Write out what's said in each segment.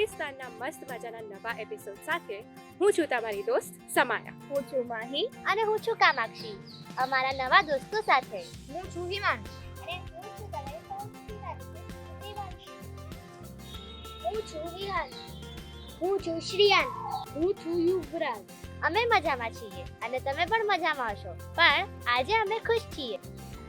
પાકિસ્તાનના મસ્ત મજાના નવા એપિસોડ સાથે હું છું તમારી દોસ્ત સમાયા. હું છું માહી અને હું છું કામાક્ષી. અમારા નવા દોસ્તો સાથે હું છું હિમાંશ અને હું છું તમારી સૌથી સારી દેવાંશી. હું છું વિહાન. હું છું શ્રીયાન. હું છું યુવરાજ. અમે મજામાં છીએ અને તમે પણ મજામાં હશો. પણ આજે અમે ખુશ છીએ.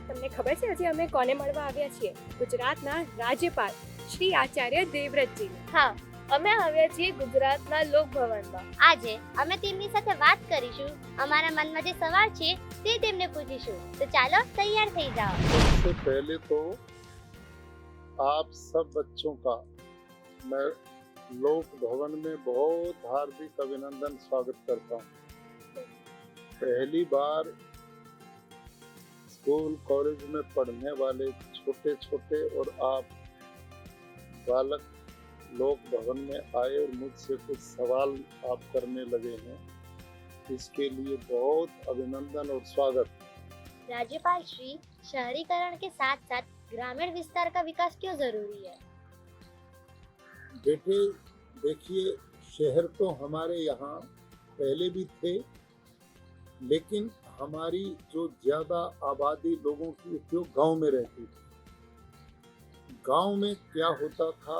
તમને ખબર છે આજે અમે કોને મળવા આવ્યા છીએ? ગુજરાતના રાજ્યપાલ શ્રી આચાર્ય દેવવ્રતજીને. હા, અમે આવ્યા છીએ ગુજરાતના લોકભવનમાં. આજે અમે તેમની સાથે વાત કરીશું. અમારા મનમાં જે સવાલ છે તે તેમને પૂછીશું. તો ચાલો તૈયાર થઈ જાઓ. सबसे पहले तो आप सब बच्चों का मैं लोक भवन में बहुत हार्दिक अभिनंदन स्वागत करता हूँ. पहली बार स्कूल कॉलेज में पढ़ने वाले छोटे छोटे और आप बालक लोक भवन में आए और मुझसे कुछ सवाल आप करने लगे हैं, इसके लिए बहुत अभिनंदन और स्वागत. राज्यपाल श्री, शहरीकरण के साथ साथ ग्रामीण विस्तार का विकास क्यों जरूरी है? बेटे देखिए, शहर तो हमारे यहाँ पहले भी थे, लेकिन हमारी जो ज्यादा आबादी लोगों की जो गांव में रहती थी, गांव में क्या होता था,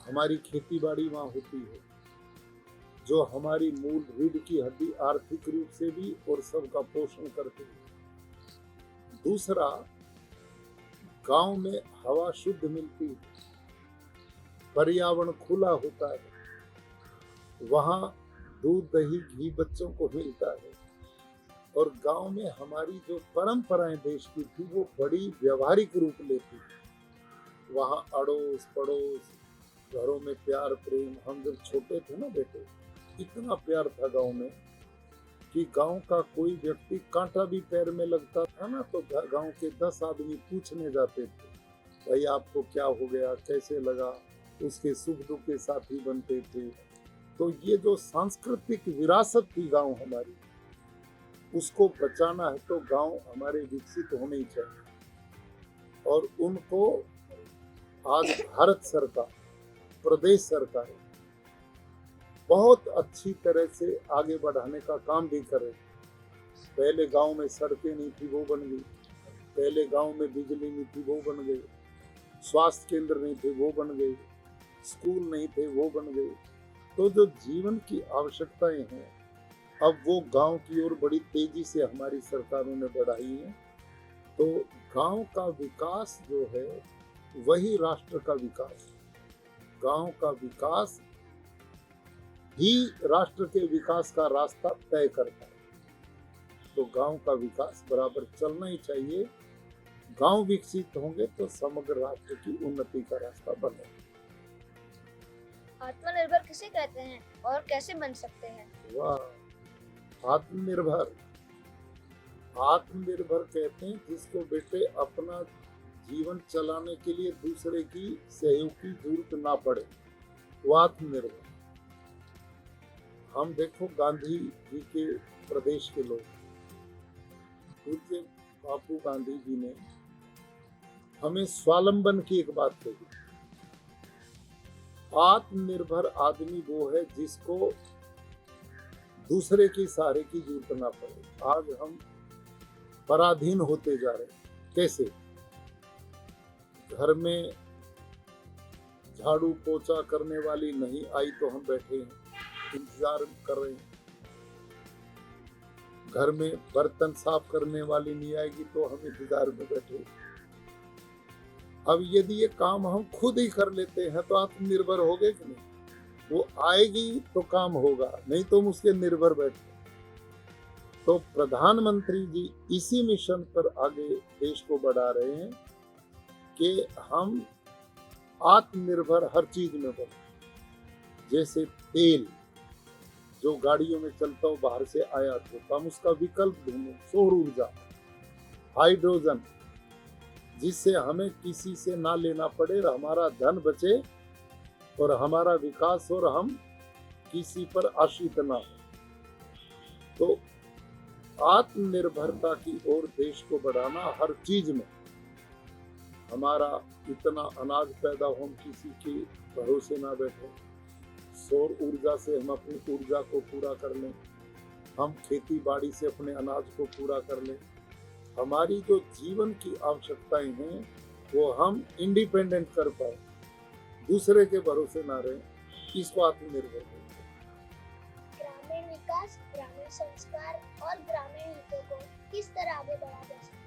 हमारी खेती बाड़ी वहाँ होती है, जो हमारी मूल रीढ़ की हड्डी आर्थिक रूप से भी और सबका पोषण करती है. दूसरा, गांव में हवा शुद्ध मिलती है, पर्यावरण खुला होता है, वहाँ दूध दही घी बच्चों को मिलता है. और गांव में हमारी जो परंपराएं देश की थी वो बड़ी व्यवहारिक रूप लेती थी. वहाँ अड़ोस पड़ोस, घरों में प्यार प्रेम. हम जब छोटे थे ना बेटे, इतना प्यार था गांव में कि गांव का कोई व्यक्ति कांटा भी पैर में लगता था ना तो गांव के 10 आदमी पूछने जाते थे, भाई आपको क्या हो गया, कैसे लगा. उसके सुख दुख के साथी बनते थे. तो ये जो सांस्कृतिक विरासत थी गांव हमारी, उसको बचाना है तो गांव हमारे विकसित होने ही चाहिए. और उनको आज भारत सरकार, प्रदेश सरकार बहुत अच्छी तरह से आगे बढ़ाने का काम भी करे. पहले गांव में सड़कें नहीं थी, वो बन गई. पहले गांव में बिजली नहीं थी, वो बन गई. स्वास्थ्य केंद्र नहीं थे, वो बन गए. स्कूल नहीं थे, वो बन गए. तो जो जीवन की आवश्यकताएं हैं, अब वो गांव की ओर बड़ी तेजी से हमारी सरकारों ने बढ़ाई है. तो गांव का विकास जो है वही राष्ट्र का विकास. गांव का विकास ही राष्ट्र के विकास का रास्ता तय करता है. तो गांव का विकास बराबर चलना ही चाहिए. गांव विकसित होंगे तो समग्र राष्ट्र की उन्नति का रास्ता बनेगा. आत्मनिर्भर किसे कहते हैं और कैसे बन सकते हैं? वाह, आत्मनिर्भर. आत्मनिर्भर कहते हैं जिसको बेटे अपना जीवन चलाने के लिए दूसरे की सहयोग की जरूरत ना पड़े, वो आत्मनिर्भर. हम देखो गांधी जी के प्रदेश के लोग, पूज्य बापू गांधी जी ने हमें स्वावलंबन की एक बात कही. आत्मनिर्भर आदमी वो है जिसको दूसरे के सहारे की जरूरत ना पड़े. आज हम पराधीन होते जा रहे हैं. कैसे? घर में झाड़ू पोछा करने वाली नहीं आई तो हम बैठे हैं, इंतजार कर रहे हैं. घर में बर्तन साफ करने वाली नहीं आएगी तो हम इंतजार में बैठे. अब यदि ये काम हम खुद ही कर लेते हैं तो आत्मनिर्भर हो गए कि नहीं? वो आएगी तो काम होगा, नहीं तो हम उसके निर्भर बैठे. तो प्रधानमंत्री जी इसी मिशन पर आगे देश को बढ़ा रहे हैं कि हम आत्मनिर्भर हर चीज में बने. जैसे तेल जो गाड़ियों में चलता हो बाहर से आयात होता, हम उसका विकल्प ढूंढें. सौर ऊर्जा, हाइड्रोजन, जिससे हमें किसी से ना लेना पड़े, हमारा धन बचे और हमारा विकास और हम किसी पर आश्रित ना हो. तो आत्मनिर्भरता की ओर देश को बढ़ाना हर चीज में. हमारा इतना अनाज पैदा हो, हम किसी के भरोसे ना बैठे. सौर ऊर्जा से हम अपनी ऊर्जा को पूरा कर लें, हम खेती बाड़ी से अपने अनाज को पूरा कर लें, हमारी जो जीवन की आवश्यकताएं हैं वो हम इंडिपेंडेंट कर पाए, दूसरे के भरोसे ना रहें, इसको आत्मनिर्भर हो। ग्रामीण विकास, ग्रामीण संस्कार और ग्रामीण हितों को किस तरह आगे बढ़ाया जा सकता है?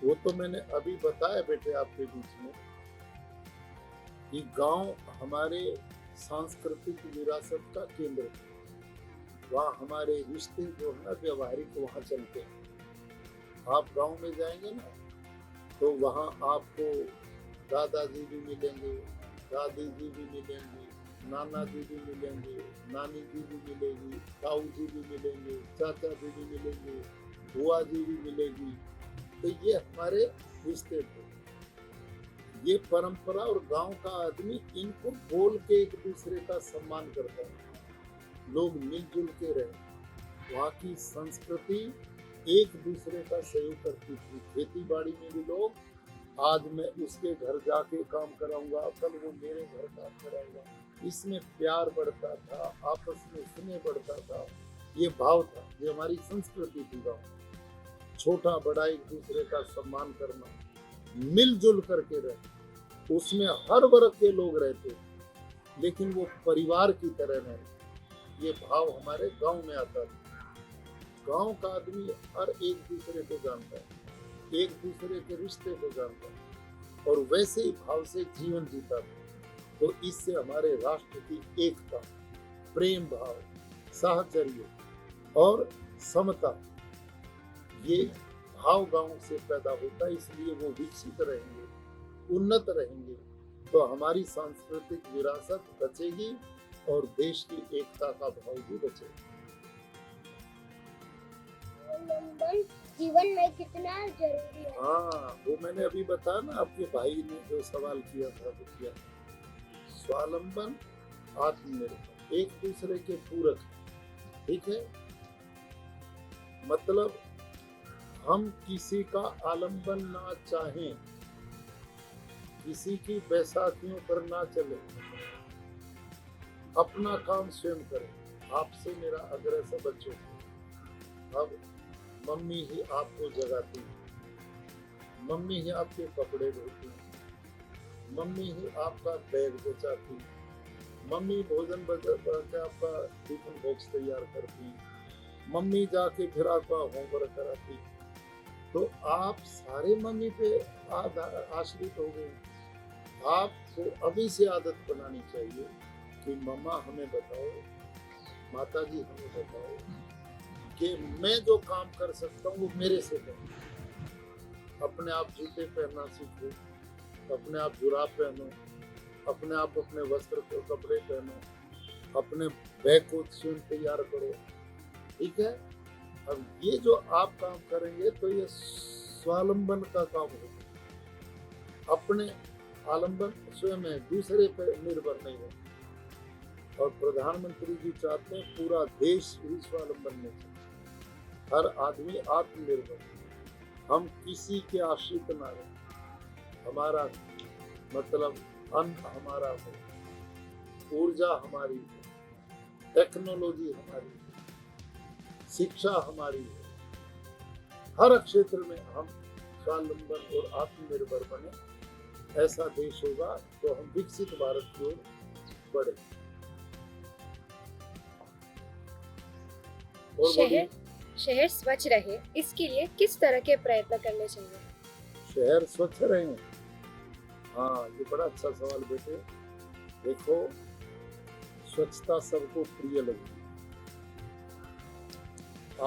वो तो मैंने अभी बताया बेटे आपके बीच में कि गांव हमारे सांस्कृतिक विरासत का केंद्र है। वहाँ हमारे रिश्ते जो है ना व्यवहारिक वहाँ चलते हैं। आप गांव में जाएंगे ना तो वहाँ आपको दादाजी भी मिलेंगे, दादी जी भी मिलेंगी, नाना जी भी मिलेंगे, नानी जी भी मिलेगी, ताऊ जी भी मिलेंगे, चाचा जी भी मिलेंगे, बुआ जी भी मिलेगी। तो ये हमारे रिश्ते थे, ये परंपरा। और गांव का आदमी इनको बोल के एक दूसरे का सम्मान करता है, लोग मिलजुल के रहे। वहाँ की संस्कृति एक दूसरे का सहयोग करती थी। खेती बाड़ी में भी लोग, आज मैं उसके घर जाके काम कराऊंगा, कल वो मेरे घर काम कराऊंगा, इसमें प्यार बढ़ता था, आपस में स्नेह बढ़ता था, ये भाव था, ये हमारी संस्कृति थी। गाँव छोटा बड़ा एक दूसरे का सम्मान करना, मिलजुल करके रहे, उसमें हर वर्ग के लोग रहते, लेकिन वो परिवार की तरह नहीं। ये भाव हमारे गांव में आता था। गांव का आदमी हर एक दूसरे को जानता है, एक दूसरे के रिश्ते को जानता है और वैसे ही भाव से जीवन जीता था। तो इससे हमारे राष्ट्र की एकता, प्रेम भाव, साहचर्य और समता, ये भाव गांव से पैदा होता है। इसलिए वो विकसित रहेंगे, उन्नत रहेंगे, तो हमारी सांस्कृतिक विरासत बचेगी और देश की एकता का भाव भी बचेगा। अवलंबन जीवन में कितना जरूरी है? हाँ, वो मैंने अभी बताया ना, आपके भाई ने जो सवाल किया था वो किया। स्वावलंबन, आत्मनिर्भर, एक दूसरे के पूरक, ठीक है। मतलब हम किसी का आलंबन ना चाहें, किसी की बैसाखियों पर ना चले, अपना काम स्वयं करें। आपसे मेरा आग्रह सब बच्चों को, अब मम्मी ही आपको जगाती है, मम्मी ही आपके कपड़े धोती है, मम्मी ही आपका बैग बचाती है, मम्मी भोजन बचा के आपका टिफिन बॉक्स तैयार करती है, मम्मी जाके फिर आपका होमवर्क कराती है। तो आप सारे मम्मी पे आश्रित हो गए। आपको अभी से आदत बनानी चाहिए कि मम्मा हमें बताओ, माता जी हमें बताओ कि मैं जो काम कर सकता हूँ वो मेरे से करो। अपने आप जूते पहनना सीखो, अपने आप जुराब पहनो, अपने आप अपने वस्त्र को कपड़े पहनो, अपने बैग को स्वयं तैयार करो, ठीक है। अब ये जो आप काम करेंगे तो ये स्वावलंबन का काम होगा। अपने आलंबन स्वयं है, दूसरे पर निर्भर नहीं है। और प्रधानमंत्री जी चाहते हैं पूरा देश ही स्वावलंबन में चले, हर आदमी आत्मनिर्भर, हम किसी के आश्रित ना रहे। हमारा मतलब अन्न हमारा हो, ऊर्जा हमारी हो, टेक्नोलॉजी हमारी हो, शिक्षा हमारी है, हर क्षेत्र में हम स्वावलंबन और आत्मनिर्भर बने, ऐसा देश होगा तो हम विकसित भारत की ओर बढ़े। शहर स्वच्छ रहे, इसके लिए किस तरह के प्रयत्न करने चाहिए? शहर स्वच्छ रहे, हाँ ये बड़ा अच्छा सवाल बेटे। देखो, स्वच्छता सबको प्रिय लगती है।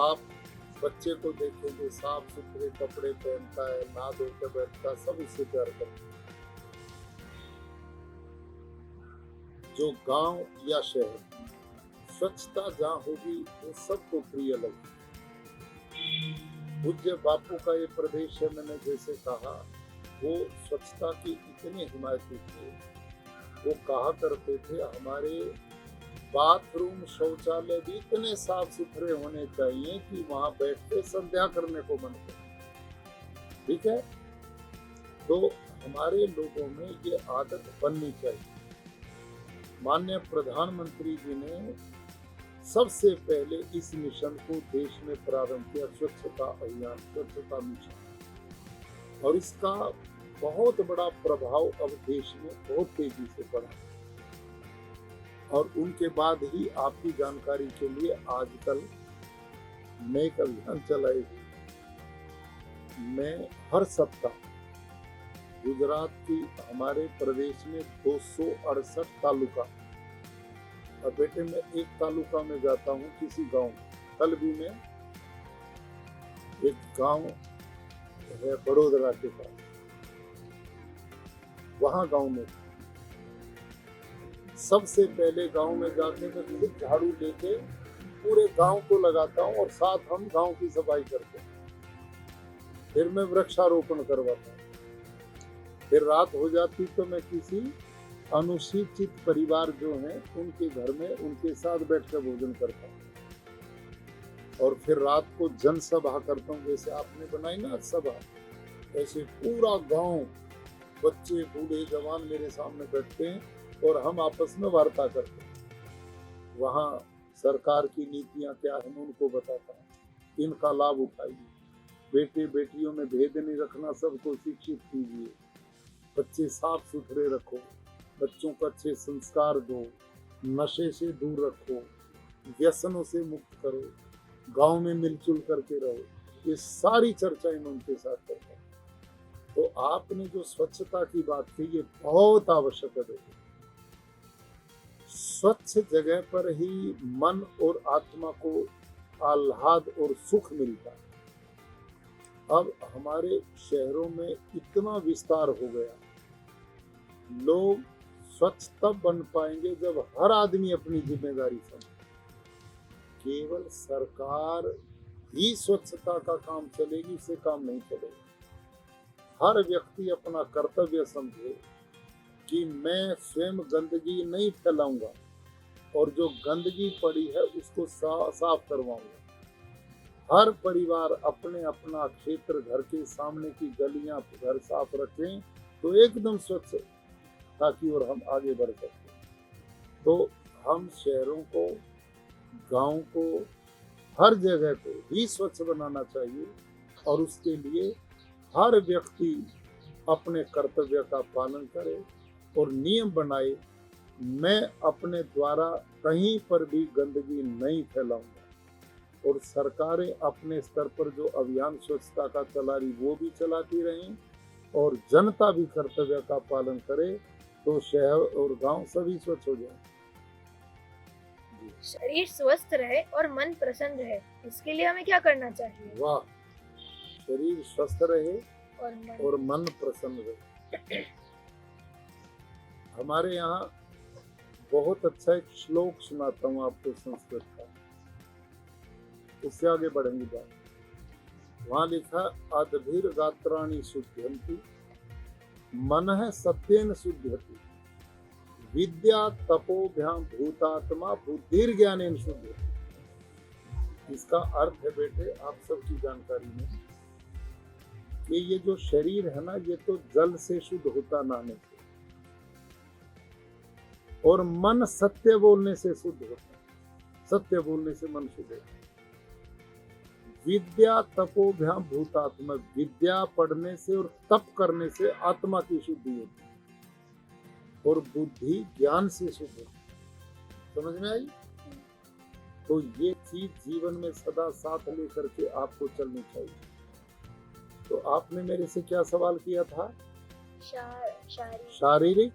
आप बच्चे को देखेंगे साफ सुथरे कपड़े पहनता है, नहा धो के बैठता, सब उससे प्यार करते हैं। जो गांव या शहर, स्वच्छता जहाँ होगी वो सबको प्रिय लगेगी। पूज्य बापू का ये प्रदेश है, मैंने जैसे कहा, वो स्वच्छता की इतने हिमायती थे, वो कहा करते थे हमारे बाथरूम शौचालय भी इतने साफ सुथरे होने चाहिए कि वहां बैठ के संध्या करने को मन करे, ठीक है। तो हमारे लोगों में ये आदत बननी चाहिए। माननीय प्रधानमंत्री जी ने सबसे पहले इस मिशन को देश में प्रारंभ किया, स्वच्छता अभियान, स्वच्छता मिशन, और इसका बहुत बड़ा प्रभाव अब देश में बहुत तेजी से पड़ा। और उनके बाद ही आपकी जानकारी के लिए आजकल मैं एक अभियान चलाई हुई। मैं हर सप्ताह गुजरात की हमारे प्रदेश में 268 तालुका, और बेटे मैं एक तालुका में जाता हूँ किसी गांव में। कल भी मैं एक गांव है बड़ोदरा के पास, वहां गांव में सबसे पहले गांव में जाके मैं खुद झाड़ू लेके पूरे गांव को लगाता हूँ और साथ हम गांव की सफाई करते हैं। फिर मैं वृक्षारोपण करवाता हूँ। फिर रात हो जाती तो मैं किसी अनुसूचित परिवार जो हैं उनके घर में उनके साथ बैठकर भोजन करता हूँ। और फिर रात को जनसभा करता हूँ, जैसे आपने बनाई ना सभा, ऐसे पूरा गांव, बच्चे बूढ़े जवान मेरे सामने बैठते हैं और हम आपस में वार्ता करते हैं। वहाँ सरकार की नीतियाँ क्या है मैं उनको बताता हूँ, इनका लाभ उठाइए, बेटे बेटियों में भेद नहीं रखना, सबको शिक्षित कीजिए, बच्चे साफ सुथरे रखो, बच्चों को अच्छे संस्कार दो, नशे से दूर रखो, व्यसनों से मुक्त करो, गांव में मिलजुल करके रहो। ये सारी चर्चाएं मैं उनके साथ करता हूँ। तो आपने जो स्वच्छता की बात की, ये बहुत आवश्यक है। स्वच्छ जगह पर ही मन और आत्मा को आह्लाद और सुख मिलता है। अब हमारे शहरों में इतना विस्तार हो गया, लोग स्वच्छ तब बन पाएंगे जब हर आदमी अपनी जिम्मेदारी समझे। केवल सरकार ही स्वच्छता का काम चलेगी, इससे काम नहीं चलेगा। हर व्यक्ति अपना कर्तव्य समझे कि मैं स्वयं गंदगी नहीं फैलाऊंगा और जो गंदगी पड़ी है उसको साफ करवाऊंगा। हर परिवार अपने अपना क्षेत्र, घर के सामने की गलियां, घर साफ रखें तो एकदम स्वच्छ, ताकि और हम आगे बढ़ सकें। तो हम शहरों को, गांव को, हर जगह को ही स्वच्छ बनाना चाहिए और उसके लिए हर व्यक्ति अपने कर्तव्य का पालन करे और नियम बनाए। मैं अपने द्वारा कहीं पर भी गंदगी नहीं फैलाऊंगा और सरकारें अपने स्तर पर जो अभियान स्वच्छता का चला रही वो भी चलाती रहें और जनता भी कर्तव्य का पालन करे, तो शहर और गांव सभी स्वच्छ हो जाए। शरीर स्वस्थ रहे और मन प्रसन्न रहे, इसके लिए हमें क्या करना चाहिए? वाह, शरीर स्वस्थ रहे और और मन प्रसन्न रहे। हमारे यहाँ बहुत अच्छा एक श्लोक सुनाता हूँ आपको संस्कृत का, उससे आगे बढ़ेंगे बात। वहाँ लिखा, अदभिर गात्राणि शुद्ध्यन्ति मनः सत्येन शुद्ध्यति विद्या तपोभ्याम भूतात्मा बुद्धिर ज्ञानेन शुद्ध्यति। इसका अर्थ है बेटे आप सबकी जानकारी में कि ये जो शरीर है ना, ये तो जल से शुद्ध होता नहाने से, और मन सत्य बोलने से शुद्ध होता है। सत्य बोलने से मन शुद्ध होता है। विद्या तपोभ्याम भूतात्मा, विद्या पढ़ने से और तप करने से आत्मा की शुद्धि होती है और बुद्धि ज्ञान से शुद्ध होती है। समझ में आई? तो ये चीज जीवन में सदा साथ लेकर के आपको चलनी चाहिए। तो आपने मेरे से क्या सवाल किया था? शारीरिक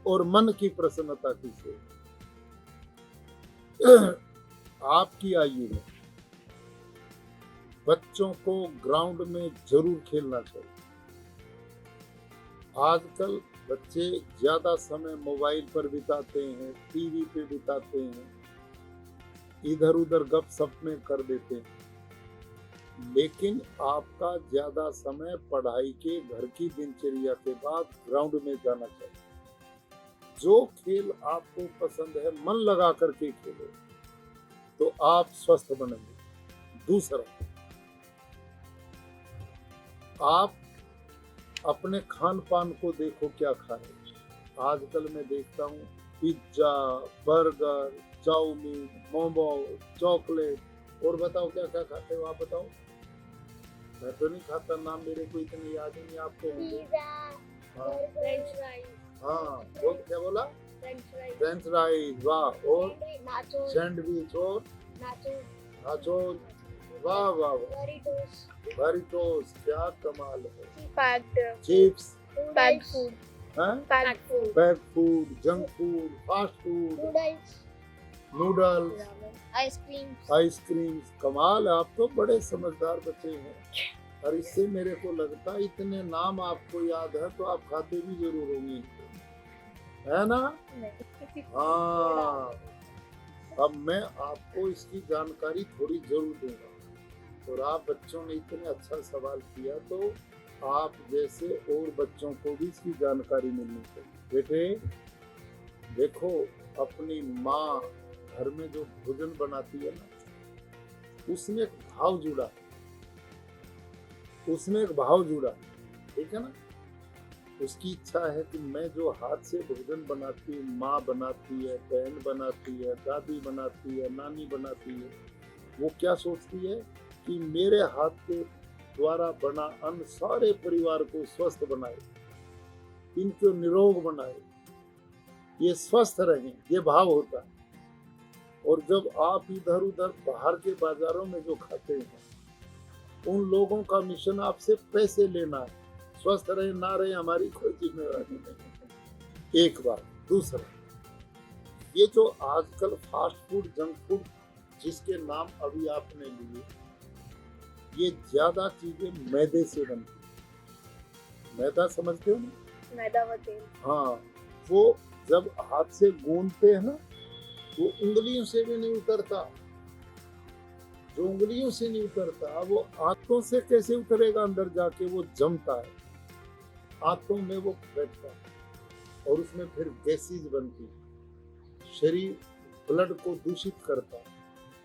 और मन की प्रसन्नता किसे? आपकी आयु में बच्चों को ग्राउंड में जरूर खेलना चाहिए। आजकल बच्चे ज्यादा समय मोबाइल पर बिताते हैं, टीवी पे बिताते हैं, इधर उधर गपशप में कर देते हैं, लेकिन आपका ज्यादा समय पढ़ाई के, घर की दिनचर्या के बाद ग्राउंड में जाना चाहिए। जो खेल आपको पसंद है मन लगा करके खेलो तो आप स्वस्थ बनेंगे। दूसरा, आप अपने खान पान को देखो क्या खा रहे हैं। आजकल मैं देखता हूँ pizza, burger, chowmein, momo, chocolate, और बताओ क्या क्या खाते हो आप बताओ। मैं तो नहीं खाता, नाम मेरे को इतने याद ही नहीं, आपको होंगे। पिज्जा, हाँ फ्रेंच फ्राइज, हाँ, वो क्या बोला, फ्रेंच फ्राइज, फ्रेंच फ्राइज, वाह, और नाचो, सैंडविच, और नाचो, नाचोस, वाह वाह वाह, डोरिटोस, बरिटोस, क्या कमाल है, पैक्ड चिप्स, पैक्ड फूड, हाँ, packed food, pack food, junk food, fast food, noodles, noodles, ice cream, ice cream, कमाल है, आप तो बड़े समझदार बच्चे हैं। और इससे मेरे को लगता है इतने नाम आपको याद है तो आप खाते भी जरूर होंगे, है ना। हाँ, अब मैं आपको इसकी जानकारी थोड़ी जरूर दूंगा, और आप बच्चों ने इतने अच्छा सवाल किया तो आप जैसे और बच्चों को भी इसकी जानकारी मिलनी चाहिए। बेटे देखो, अपनी माँ घर में जो भोजन बनाती है ना, उसमें एक भाव जुड़ा, उसमें एक भाव जुड़ा, ठीक है ना। उसकी इच्छा है कि मैं जो हाथ से भोजन बनाती हूँ, माँ बनाती है, बहन बनाती है, दादी बनाती है, नानी बनाती है, वो क्या सोचती है कि मेरे हाथ के द्वारा बना अन्न सारे परिवार को स्वस्थ बनाए, इनको निरोग बनाए, ये स्वस्थ रहें, ये भाव होता है। और जब आप इधर उधर बाहर के बाजारों में जो खाते हैं, उन लोगों का मिशन आपसे पैसे लेना है, स्वस्थ रहे ना रहे हमारी कोई जिम्मेवारी नहीं। एक बात, दूसरा, ये जो आजकल फास्ट फूड, जंक फूड जिसके नाम अभी आपने लिए, ये ज्यादा चीजें मैदे से बनती है। मैदा समझते हो ना, मैदा व तेल, हाँ, वो जब हाथ से गूंदते हैं ना, वो उंगलियों से भी नहीं उतरता, जो उंगलियों से नहीं उतरता वो आंतों से कैसे उतरेगा, अंदर जाके वो जमता है, आंतों में वो बैठता है, और उसमें फिर गैसेज बनती है, शरीर ब्लड को दूषित करता है,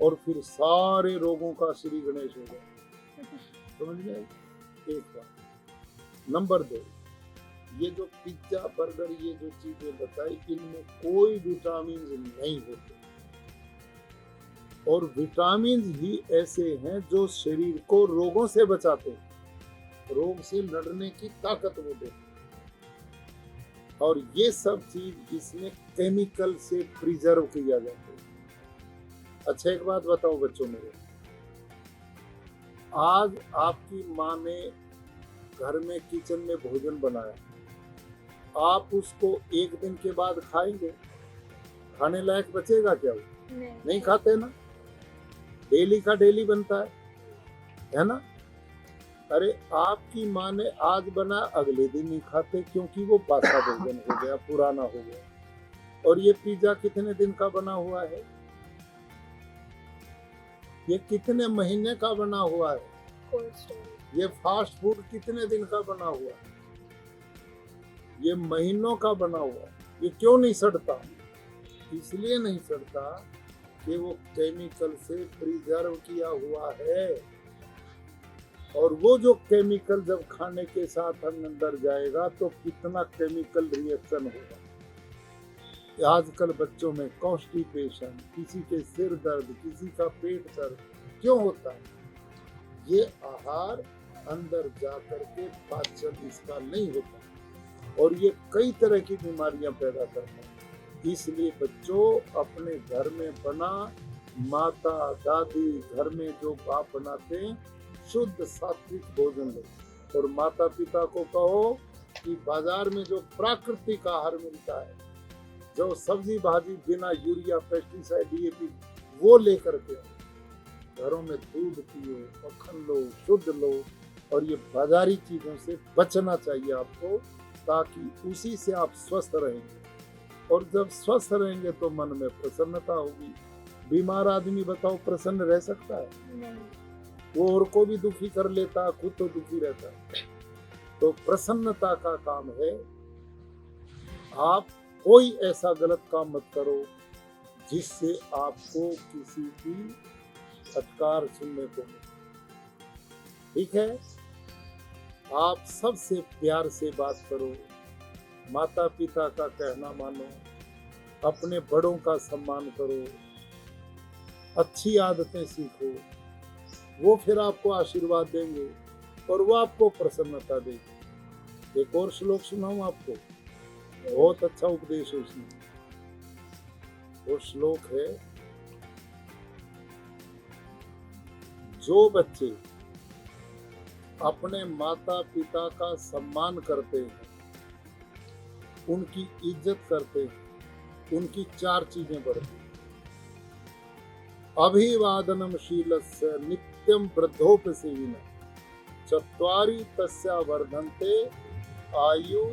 और फिर सारे रोगों का श्री गणेश हो गया। समझ में आई? एक बात। नंबर 2, ये जो पिज्जा, बर्गर, ये जो चीजें बताई, इनमें कोई विटामिन नहीं होते, और विटामिन ही ऐसे हैं जो शरीर को रोगों से बचाते हैं, रोग से लड़ने की ताकत वो देते हैं। और ये सब चीज इसमें केमिकल से प्रिजर्व किया जाता है। अच्छा एक बात बताओ बच्चों मेरे, आज आपकी माँ ने घर में किचन में भोजन बनाया, आप उसको एक दिन के बाद खाएंगे, खाने लायक बचेगा क्या वो? नहीं खाते ना, डेली का डेली बनता है ना। अरे आपकी माँ ने आज बना, अगले दिन नहीं खाते, क्योंकि वो बासा भोजन हो गया, पुराना हो गया। और ये पिज्जा कितने दिन का बना हुआ है, ये कितने महीने का बना हुआ है, कोल्ड स्टोरेज, ये फास्ट फूड कितने दिन का बना हुआ है, ये महीनों का बना हुआ है। ये क्यों नहीं सड़ता? इसलिए नहीं सड़ता कि वो केमिकल से प्रिजर्व किया हुआ है, और वो जो केमिकल जब खाने के साथ अंदर जाएगा तो कितना केमिकल रिएक्शन होगा। आजकल बच्चों में कॉन्स्टिपेशन, किसी के सिर दर्द, किसी का पेट दर्द क्यों होता है? ये आहार अंदर जाकर के पाचन इसका नहीं होता, और ये कई तरह की बीमारियां पैदा करता है। इसलिए बच्चों अपने घर में बना, माता दादी घर में जो बाप बनाते हैं, शुद्ध सात्विक भोजन लो। और माता पिता को कहो कि बाजार में जो प्राकृतिक आहार मिलता है, जो सब्जी भाजी बिना यूरिया, पेस्टिसाइड, डीएपी, वो लेकर के घरों में दूध पियो, मक्खन लो, शुद्ध लो, और ये बाजारी चीजों से बचना चाहिए आपको, ताकि उसी से आप स्वस्थ रहेंगे। और जब स्वस्थ रहेंगे तो मन में प्रसन्नता होगी। बीमार आदमी बताओ प्रसन्न रह सकता है? नहीं, वो और को भी दुखी कर लेता, खुद तो दुखी रहता है। तो प्रसन्नता का काम है, आप कोई ऐसा गलत काम मत करो जिससे आपको किसी की फटकार सुनने को मिले, ठीक है। आप सबसे प्यार से बात करो, माता पिता का कहना मानो, अपने बड़ों का सम्मान करो, अच्छी आदतें सीखो, वो फिर आपको आशीर्वाद देंगे और वो आपको प्रसन्नता देगी। एक और श्लोक सुनाऊं आपको, बहुत अच्छा उपदेश है उसमें। वो श्लोक है, जो बच्चे अपने माता पिता का सम्मान करते हैं, उनकी इज्जत करते हैं, उनकी 4 चीजें बढ़ती हैं। अभिवादनम शीलस्य नित्यम वृद्धोपसेविनः, चत्वारि तस्या वर्धन्ते आयु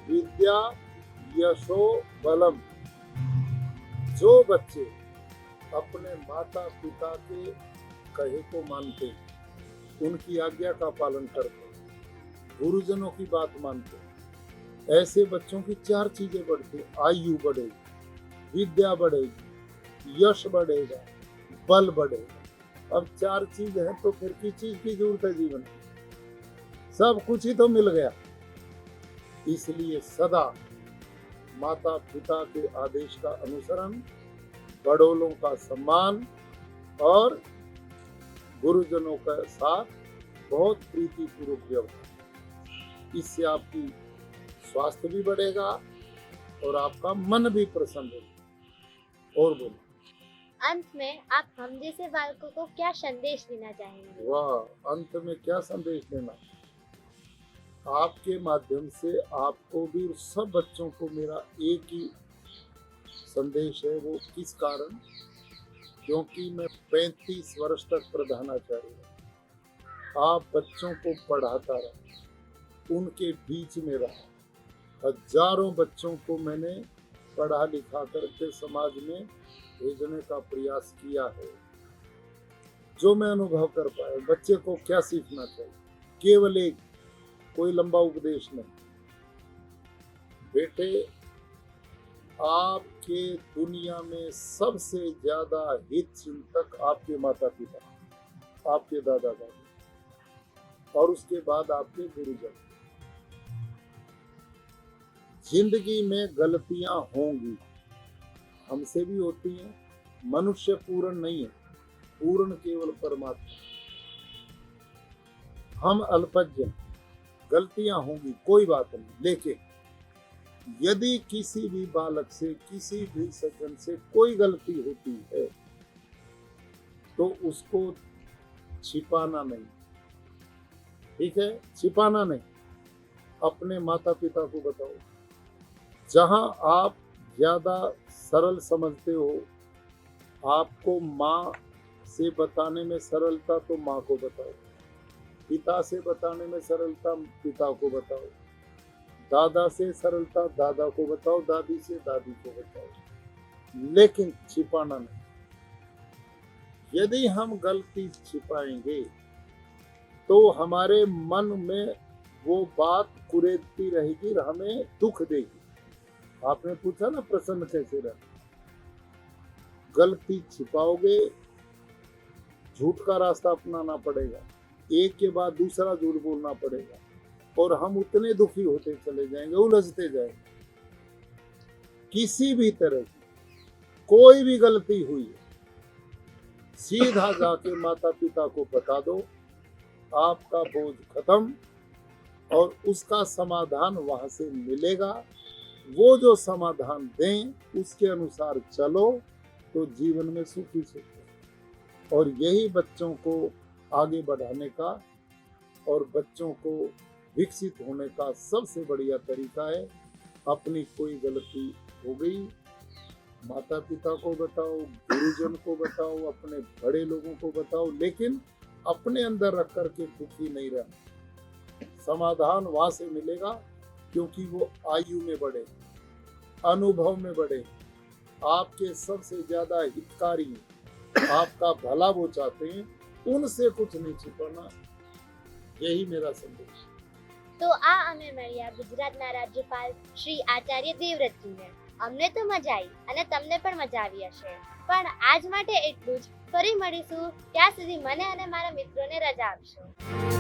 विद्या यशो बलम। जो बच्चे अपने माता पिता के कहे को मानते हैं, उनकी आज्ञा का पालन करते हैं, गुरुजनों की बात मानते हैं, ऐसे बच्चों की 4 चीजें बढ़ती हैं। आयु बढ़ेगी, विद्या बढ़ेगी, यश बढ़ेगा, बल बढ़ेगा। अब 4 चीज है तो फिर किस चीज की जरूरत है जीवन में? सब कुछ ही तो मिल गया। इसलिए सदा माता पिता के आदेश का अनुसरण, बड़ों का सम्मान और गुरुजनों के साथ बहुत प्रीति पूर्वक व्यवहार। इससे आपकी स्वास्थ्य भी बढ़ेगा और आपका मन भी प्रसन्न होगा। और बोलो। अंत में आप हम जैसे बालकों को क्या संदेश देना चाहेंगे? वाह, अंत में क्या संदेश देना? आपके माध्यम से आपको भी, सब बच्चों को मेरा एक ही संदेश है। वो किस कारण? क्योंकि मैं 35 वर्ष तक प्रधानाचार्य रहा, आप बच्चों को पढ़ाता रहा, उनके बीच में रहा, हजारों बच्चों को मैंने पढ़ा लिखा करके समाज में भेजने का प्रयास किया है। जो मैं अनुभव कर पाया, बच्चे को क्या सीखना चाहिए, केवल एक, कोई लंबा उपदेश नहीं। बेटे, आपके दुनिया में सबसे ज्यादा हित चिंतक आपके माता पिता, आपके दादा दादी, और उसके बाद आपके गुरुजन। जिंदगी में गलतियां होंगी, हमसे भी होती हैं। मनुष्य पूर्ण नहीं है, पूर्ण केवल परमात्मा। हम अल्पज्ञ, गलतियां होंगी, कोई बात नहीं। लेकिन यदि किसी भी बालक से, किसी भी सज्जन से कोई गलती होती है तो उसको छिपाना नहीं, ठीक है? छिपाना नहीं, अपने माता पिता को बताओ। जहां आप ज्यादा सरल समझते हो, आपको माँ से बताने में सरलता, तो माँ को बताओ। पिता से बताने में सरलता, पिता को बताओ। दादा से सरलता, दादा को बताओ। दादी से, दादी को बताओ। लेकिन छिपाना नहीं। यदि हम गलती छिपाएंगे तो हमारे मन में वो बात कुरेदती रहेगी और हमें दुख देगी। आपने पूछा ना प्रसन्न कैसे रहे? गलती छिपाओगे, झूठ का रास्ता अपनाना पड़ेगा, एक के बाद दूसरा झूठ बोलना पड़ेगा, और हम उतने दुखी होते चले जाएंगे, उलझते जाएंगे। किसी भी तरह की कोई भी गलती हुई है, सीधा जाके माता पिता को बता दो, आपका बोझ खत्म और उसका समाधान वहां से मिलेगा। वो जो समाधान दें उसके अनुसार चलो तो जीवन में सुखी सुख। और यही बच्चों को आगे बढ़ाने का और बच्चों को विकसित होने का सबसे बढ़िया तरीका है। अपनी कोई गलती हो गई, माता पिता को बताओ, गुरुजन को बताओ, अपने बड़े लोगों को बताओ, लेकिन अपने अंदर रख करके दुखी नहीं रहना। समाधान वहां से मिलेगा क्योंकि वो आयु में बढ़े, अनुभव में बढ़े, आपके सबसे ज्यादा हितकारी हैं, आपका भला वो चाहते हैं, उनसे कुछ नहीं छिपाना। यही मेरा संदेश। તો આ અમે મળ્યા ગુજરાતના રાજ્યપાલ શ્રી આચાર્ય દેવવ્રતજીને। અમને તો મજા આવી અને તમને પણ મજા આવી હશે, પણ આજ માટે એટલું જ। ફરી મળીશું, ત્યાં સુધી મને અને મારા મિત્રોને રજા આપશો।